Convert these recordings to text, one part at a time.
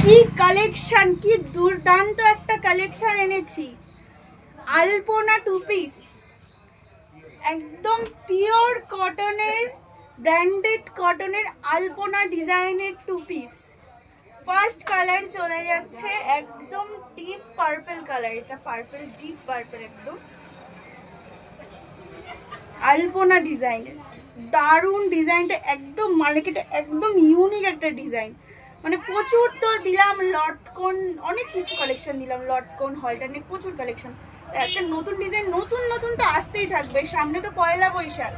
কি কালেকশন, কি দুর্দান্ত একটা কালেকশন এনেছি। আলপনা টু পিস, একদম পিওর কটনের, ব্র্যান্ডেড কটনের আলপনা ডিজাইনের টু পিস। ফার্স্ট কালার চলে যাচ্ছে একদম ডিপ পার্পল কালার, এটা পার্পল, ডিপ পার্পল, একদম আলপনা ডিজাইনের। দারুণ ডিজাইনটা, একদম মার্কেটে একদম ইউনিক একটা ডিজাইন। মানে প্রচুর তো দিলাম লটকন, অনেক কিছু কালেকশন দিলাম, লটকন হলটারনেক প্রচুর কালেকশন। একটা নতুন ডিজাইন, নতুন নতুন তো আসতেই থাকবে। সামনে তো পয়লা বৈশাখ,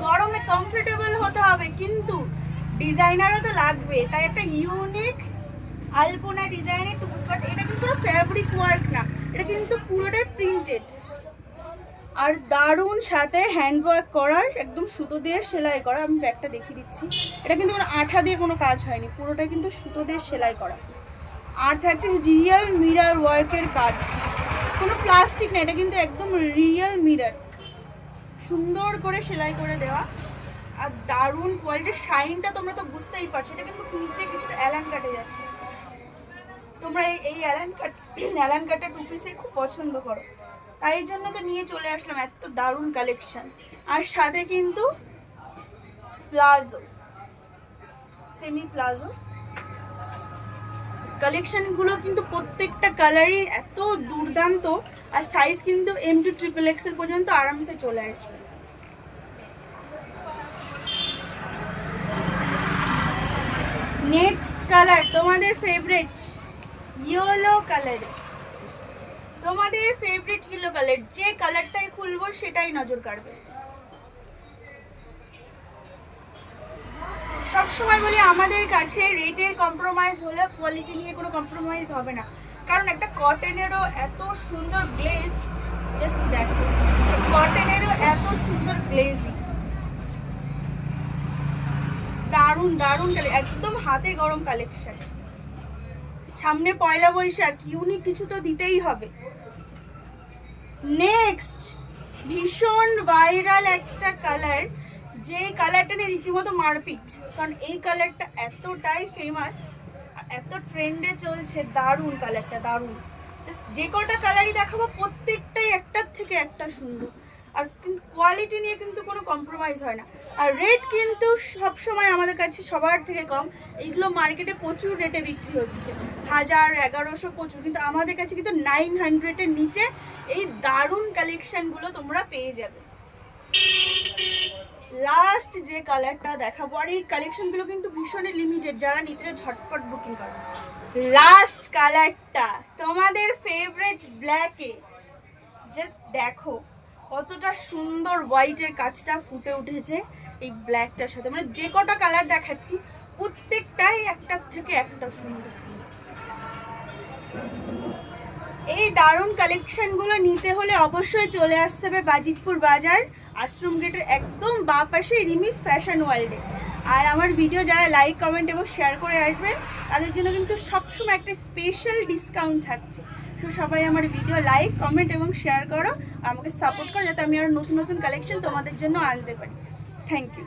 গরমে কমফোর্টেবল হতে হবে, কিন্তু ডিজাইনারও তো লাগবে। তাই একটা ইউনিক আলপনা ডিজাইনের টুপিস। বাট এটা কিন্তু ফ্যাব্রিক ওয়ার্ক না, এটা কিন্তু পুরোটাই প্রিন্টেড আর দারুণ সাথে হ্যান্ড ওয়ার্ক করা, একদম সুতো দিয়ে সেলাই করা। আমি ব্যাগটা দেখিয়ে দিচ্ছি। এটা কিন্তু কোনো আঠা দিয়ে কোনো কাজ হয়নি, পুরোটাই কিন্তু সুতো দিয়ে সেলাই করা। আর থাকছে রিয়েল মিরর ওয়ার্কের কাজ, কোনো প্লাস্টিক না, এটা কিন্তু একদম রিয়েল মিরর, সুন্দর করে সেলাই করে দেওয়া। আর দারুণ কোয়ালিটির, শাইনটা তোমরা তো বুঝতেই পারছো। এটা কিন্তু নিচে কিছুটা অ্যালান কাটে যাচ্ছে। তোমরা এই অ্যালান কাটা টু পিসে খুব পছন্দ করো, তাই জন্য তো নিয়ে চলে আসলাম এত দারুণ কালেকশন। আর সাথে কিন্তু প্লাজো, সেমি প্লাজো কালেকশনগুলো কিন্তু প্রত্যেকটা কালারই এত দুর্দান্ত। আর সাইজ কিন্তু M2 XXL পর্যন্ত আরামসে চলে আসবে। নেক্সট কালার তোমাদের ফেভারিট ইয়েলো কালারে, তোমাদের ফেভারিট ইয়েলো কালার। যে কালারটাই খুলবো সেটাই নজর কাড়বে। সবসময় বলি আমাদের কাছে রেটের কম্প্রোমাইজ হলে কোয়ালিটি নিয়ে কোনো কম্প্রোমাইজ হবে না। কারণ একটা কটনেরও এত সুন্দর গ্লেজ, জাস্ট দেখো, কটনেরও এত সুন্দর গ্লেজিং, দারুণ দারুণ কালেকশন, একদম হাতে গরম কালেকশন। সামনে পয়লা বৈশাখ, ইউনিক কিছু তো দিতেই হবে। নেক্সট ভীষণ ভাইরাল একটা কালার, যে কালারটা নিয়ে রীতিমতো মারপিট, কারণ এই কালারটা এতটাই ফেমাস, এত ট্রেন্ডে চলছে। দারুণ কালারটা, দারুণ। যে কটা কালারই দেখাবো প্রত্যেকটাই একটার থেকে একটা সুন্দর। আর কিন্তু কোয়ালিটি নিয়ে কিন্তু কোনো কম্প্রোমাইজ হয় না। আর রেট কিন্তু সবসময় আমাদের কাছে সবার থেকে কম। এইগুলো মার্কেটে প্রচুর রেটে বিক্রি হচ্ছে, 1000, 1100 প্রচুর, কিন্তু আমাদের কাছে কিন্তু 900-এর নিচে এই দারুণ কালেকশনগুলো তোমরা পেয়ে যাবে। লাস্ট যে কালারটা দেখাবো, আর এই কালেকশনগুলো কিন্তু ভীষণই লিমিটেড, যারা নিতে ঝটপট বুকিং করে। লাস্ট কালারটা তোমাদের ফেভারিট ব্ল্যাকে, জাস্ট দেখো কতটা সুন্দর হোয়াইটের কাজটা ফুটে উঠেছে এই ব্ল্যাকটার সাথে। মানে যে কটা কালার দেখাচ্ছি প্রত্যেকটাই একটার থেকে একটা সুন্দর। এই দারুণ কালেকশনগুলো নিতে হলে অবশ্যই চলে আসতে হবে বাজিতপুর বাজার, আশ্রম গেটের একদম বাঁ পাশে রিমিস ফ্যাশন ওয়ার্ল্ডে। আর আমার ভিডিও যারা লাইক, কমেন্ট এবং শেয়ার করে আসবে তাদের জন্য কিন্তু সবসময় একটা স্পেশাল ডিসকাউন্ট থাকছে। তো সবাই আমার ভিডিও লাইক, কমেন্ট এবং শেয়ার করো, আমাকে সাপোর্ট করো, যাতে আমি আরও নতুন নতুন কালেকশন তোমাদের জন্য আনতে পারি। Thank you.